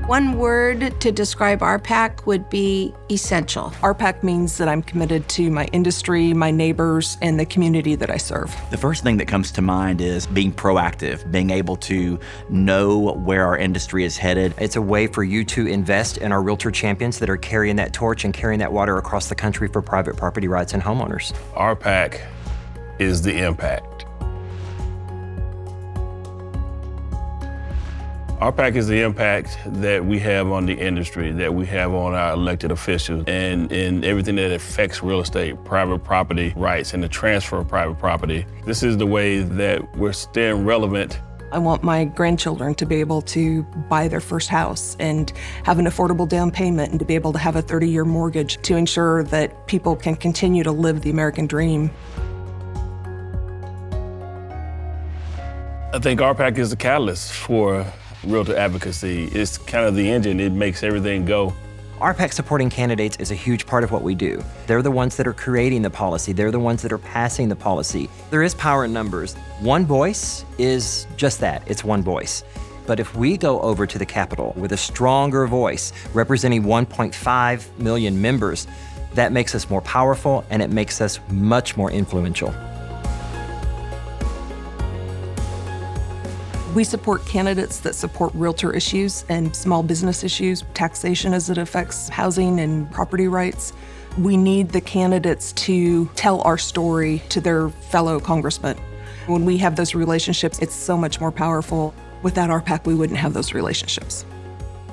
One word to describe RPAC would be essential. RPAC means that I'm committed to my industry, my neighbors, and the community that I serve. The first thing that comes to mind is being proactive, being able to know where our industry is headed. It's a way for you to invest in our realtor champions that are carrying that torch and carrying that water across the country for private property rights and homeowners. RPAC is the impact. RPAC is the impact that we have on the industry, that we have on our elected officials, and in everything that affects real estate, private property rights, and the transfer of private property. This is the way that we're staying relevant. I want my grandchildren to be able to buy their first house and have an affordable down payment and to be able to have a 30-year mortgage to ensure that people can continue to live the American dream. I think RPAC is the catalyst for realtor advocacy. It's kind of the engine. It makes everything go. RPAC supporting candidates is a huge part of what we do. They're the ones that are creating the policy. They're the ones that are passing the policy. There is power in numbers. One voice is just that. It's one voice. But if we go over to the Capitol with a stronger voice representing 1.5 million members, that makes us more powerful and it makes us much more influential. We support candidates that support realtor issues and small business issues, taxation as it affects housing and property rights. We need the candidates to tell our story to their fellow congressmen. When we have those relationships, it's so much more powerful. Without RPAC, we wouldn't have those relationships.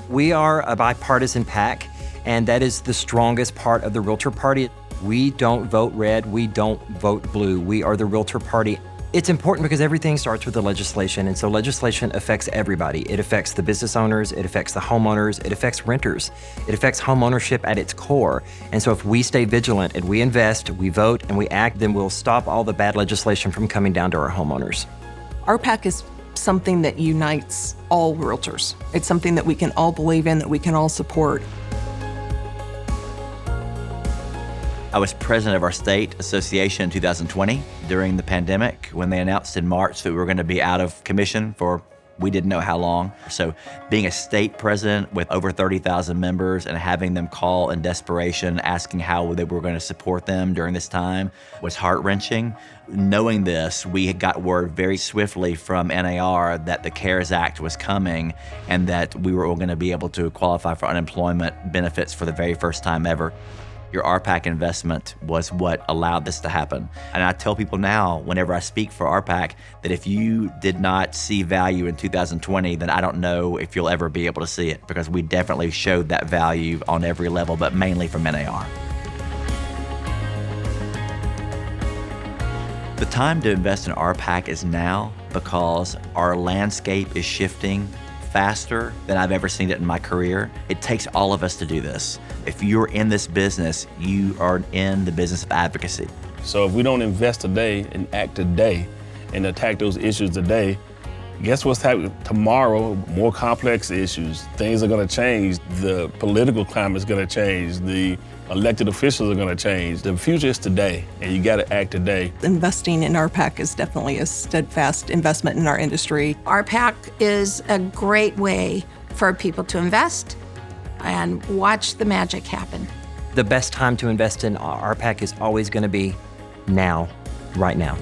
We are a bipartisan PAC, and that is the strongest part of the Realtor Party. We don't vote red, we don't vote blue. We are the Realtor Party. It's important because everything starts with the legislation, and so legislation affects everybody. It affects the business owners, it affects the homeowners, it affects renters. It affects home ownership at its core. And so if we stay vigilant and we invest, we vote, and we act, then we'll stop all the bad legislation from coming down to our homeowners. RPAC is something that unites all realtors. It's something that we can all believe in, that we can all support. I was president of our state association in 2020 during the pandemic when they announced in March that we were going to be out of commission for we didn't know how long. So being a state president with over 30,000 members and having them call in desperation, asking how they were going to support them during this time was heart-wrenching. Knowing this, we got word very swiftly from NAR that the CARES Act was coming and that we were going to be able to qualify for unemployment benefits for the very first time ever. Your RPAC investment was what allowed this to happen. And I tell people now, whenever I speak for RPAC, that if you did not see value in 2020, then I don't know if you'll ever be able to see it, because we definitely showed that value on every level, but mainly from NAR. The time to invest in RPAC is now, because our landscape is shifting faster than I've ever seen it in my career. It takes all of us to do this. If you're in this business, you are in the business of advocacy. So if we don't invest today and act today and attack those issues today, guess what's happening tomorrow? More complex issues. Things are going to change. The political climate is going to change. The elected officials are going to change. The future is today, and you got to act today. Investing in RPAC is definitely a steadfast investment in our industry. RPAC is a great way for people to invest and watch the magic happen. The best time to invest in RPAC is always going to be now, right now.